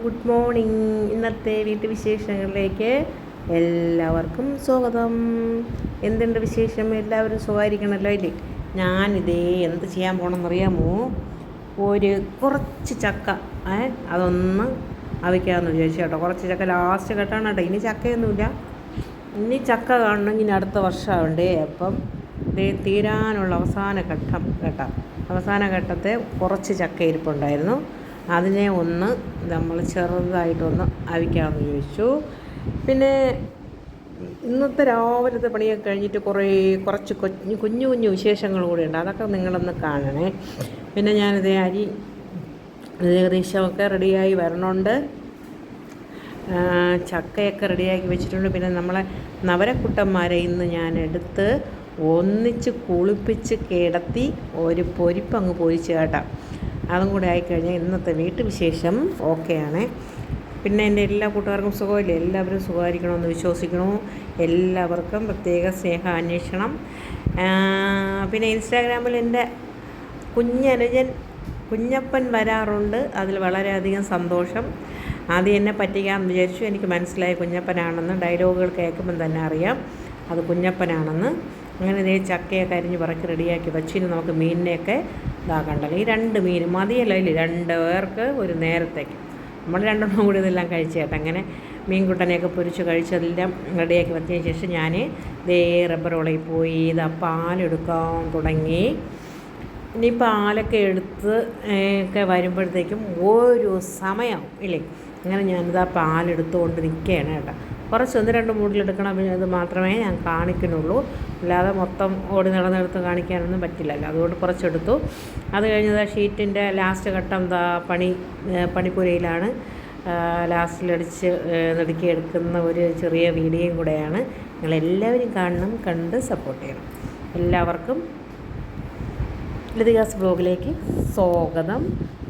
Good morning. ഇന്നത്തെ വീട്ടുവിശേഷങ്ങളിലേക്ക് എല്ലാവർക്കും സ്വാഗതം. എന്തുണ്ട് വിശേഷം? എല്ലാവരും സുഖമായിരിക്കണമല്ലോ ഇല്ലേ? ഞാനിതേ എന്ത് ചെയ്യാൻ പോകണമെന്നറിയാമോ? കുറച്ച് ചക്ക അതൊന്ന് അവിക്കാമെന്ന് വിചാരിച്ചു കേട്ടോ. കുറച്ച് ചക്ക ലാസ്റ്റ് കെട്ടാണ് കേട്ടോ. ഇനി ചക്കയൊന്നുമില്ല. ഇനി ചക്ക കാണണമെങ്കിൽ അടുത്ത വർഷമാവണ്ടേ. അപ്പം ഇതേ തീരാനുള്ള അവസാന ഘട്ടം കേട്ടോ. അവസാന ഘട്ടത്തെ കുറച്ച് ചക്ക ഇരിപ്പുണ്ടായിരുന്നു. അതിനെ ഒന്ന് നമ്മൾ ചെറുതായിട്ടൊന്ന് അവിക്കാമെന്ന് ചോദിച്ചു. പിന്നെ ഇന്നത്തെ രാവിലത്തെ പണിയൊക്കെ കഴിഞ്ഞിട്ട് കുറച്ച് കുഞ്ഞു കുഞ്ഞു വിശേഷങ്ങൾ കൂടിയുണ്ട്. അതൊക്കെ നിങ്ങളൊന്ന് കാണണേ. പിന്നെ ഞാനിത് അരി ഏകദേശമൊക്കെ റെഡിയായി വരണുണ്ട്. ചക്കയൊക്കെ റെഡിയാക്കി വെച്ചിട്ടുണ്ട്. പിന്നെ നമ്മളെ നവരക്കുട്ടന്മാരെ ഇന്ന് ഞാൻ എടുത്ത് ഒന്നിച്ച് കുളിപ്പിച്ച് കിടത്തി ഒരു പൊരിപ്പങ്ങ് പൊരിച്ച് കേട്ടാം. അതും കൂടെ ആയിക്കഴിഞ്ഞാൽ ഇന്നത്തെ വീട്ടുവിശേഷം ഓക്കെയാണ്. പിന്നെ എൻ്റെ എല്ലാ കൂട്ടുകാർക്കും സുഖമില്ലേ? എല്ലാവരും സുഖമായിരിക്കണമെന്ന് വിശ്വസിക്കണു. എല്ലാവർക്കും പ്രത്യേക സ്നേഹം അന്വേഷണം. പിന്നെ ഇൻസ്റ്റാഗ്രാമിൽ എൻ്റെ കുഞ്ഞനുജൻ കുഞ്ഞപ്പൻ വരാറുണ്ട്. അതിൽ വളരെയധികം സന്തോഷം. ആദ്യം എന്നെ പറ്റിക്കാമെന്ന് വിചാരിച്ചു. എനിക്ക് മനസ്സിലായി കുഞ്ഞപ്പനാണെന്ന്. ഡയലോഗുകൾ കേൾക്കുമ്പം തന്നെ അറിയാം അത് കുഞ്ഞപ്പനാണെന്ന്. അങ്ങനെ ഇതേ ചക്കയൊക്കെ അരിഞ്ഞ് പറക്കി റെഡിയാക്കി വച്ചിന് നമുക്ക് മീനിനെയൊക്കെ ഇതാക്കണ്ടല്ലോ. ഈ 2 മീൻ മതിയല്ലോ ഇല്ലേ? 2 പേർക്ക് ഒരു നേരത്തേക്ക്. നമ്മൾ 2 കൂടി ഇതെല്ലാം കഴിച്ചു കേട്ടോ. അങ്ങനെ മീൻകുട്ടനെയൊക്കെ പൊരിച്ച് കഴിച്ചതെല്ലാം റെഡിയാക്കി വച്ചതിന് ശേഷം ഞാൻ ദേ റബ്ബറോളയിൽ പോയി പാലെടുക്കാൻ തുടങ്ങി. ഇനി പാലൊക്കെ എടുത്ത് ഒക്കെ വരുമ്പോഴത്തേക്കും ഒരു സമയം ഇല്ലേ? അങ്ങനെ ഞാനിതാ പാലെടുത്തുകൊണ്ട് നിൽക്കുകയാണ് കേട്ടോ. കുറച്ച് 1-2 മൂടിലെടുക്കണം. അത് മാത്രമേ ഞാൻ കാണിക്കുന്നുള്ളൂ. അല്ലാതെ മൊത്തം ഓടി നടന്നെടുത്ത് കാണിക്കാനൊന്നും പറ്റില്ലല്ലോ. അതുകൊണ്ട് കുറച്ചെടുത്തു. അത് കഴിഞ്ഞത് ഷീറ്റിൻ്റെ ലാസ്റ്റ് ഘട്ടം പണിപ്പുരയിലാണ്. ലാസ്റ്റിലടിച്ച് നെടുക്കിയെടുക്കുന്ന ഒരു ചെറിയ വീഡിയോയും കൂടെയാണ്. നിങ്ങളെല്ലാവരും കാണണം, കണ്ട് സപ്പോർട്ട് ചെയ്യണം. എല്ലാവർക്കും ലതികാസ് ബ്ലോഗിലേക്ക് സ്വാഗതം.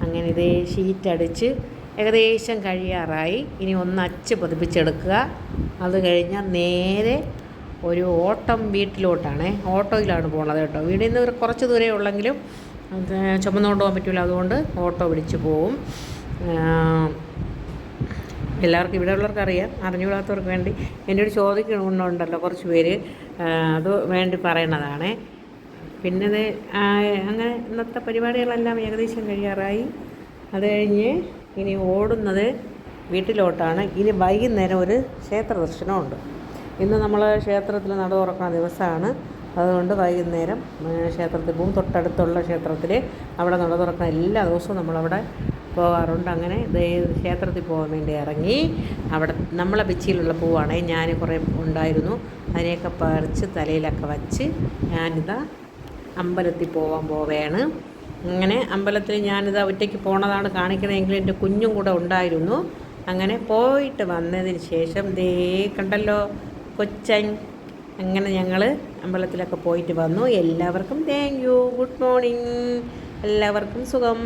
അങ്ങനെ ഇതേ ഷീറ്റടിച്ച് ഏകദേശം കഴിയാറായി. ഇനി ഒന്ന് അച്ച് പതിപ്പിച്ചെടുക്കുക. അത് കഴിഞ്ഞാൽ നേരെ ഒരു ഓട്ടം വീട്ടിലോട്ടാണ്. ഓട്ടോയിലാണ് പോകുന്നത് കേട്ടോ. വീട്ടിൽ നിന്ന് കുറച്ച് ദൂരമേ ഉള്ളെങ്കിലും ചുമന്നുകൊണ്ട് പോകാൻ പറ്റില്ല. അതുകൊണ്ട് ഓട്ടോ പിടിച്ച് പോവും. എല്ലാവർക്കും ഇവിടെ ഉള്ളവർക്ക് അറിയാം. അറിഞ്ഞുകൂടാത്തവർക്ക് വേണ്ടി എന്നോട് ചോദിക്കണമെന്നുണ്ടല്ലോ കുറച്ച് പേര്. അത് വേണ്ടി പറയണതാണ്. പിന്നെ അങ്ങനെ ഇന്നത്തെ പരിപാടികളെല്ലാം ഏകദേശം കഴിയാറായി. അത് കഴിഞ്ഞ് ഇനി ഓടുന്നത് വീട്ടിലോട്ടാണ്. ഇനി വൈകുന്നേരം ഒരു ക്ഷേത്ര ദർശനമുണ്ട്. ഇന്ന് നമ്മൾ ക്ഷേത്രത്തിൽ നട തുറക്കുന്ന ദിവസമാണ്. അതുകൊണ്ട് വൈകുന്നേരം ക്ഷേത്രത്തിൽ പോകും. തൊട്ടടുത്തുള്ള ക്ഷേത്രത്തിൽ അവിടെ നട തുറക്കുന്ന എല്ലാ ദിവസവും നമ്മളവിടെ പോകാറുണ്ട്. അങ്ങനെ ക്ഷേത്രത്തിൽ പോകാൻ വേണ്ടി ഇറങ്ങി. അവിടെ നമ്മളെ പിച്ചിയിലുള്ള പൂവാണ്. ഞാൻ കുറേ ഉണ്ടായിരുന്നു. അതിനെയൊക്കെ പറിച്ച് തലയിലൊക്കെ വച്ച് ഞാനിതാ അമ്പലത്തിൽ പോവുകയാണ്. അങ്ങനെ അമ്പലത്തിൽ ഞാനിത് ഒറ്റയ്ക്ക് പോണതാണ് കാണിക്കണമെങ്കിൽ എൻ്റെ കുഞ്ഞും കൂടെ ഉണ്ടായിരുന്നു. അങ്ങനെ പോയിട്ട് വന്നതിന് ശേഷം കണ്ടല്ലോ കൊച്ചൻ. അങ്ങനെ ഞങ്ങൾ അമ്പലത്തിലൊക്കെ പോയിട്ട് വന്നു. എല്ലാവർക്കും താങ്ക് യു. Good morning. എല്ലാവർക്കും സുഖം.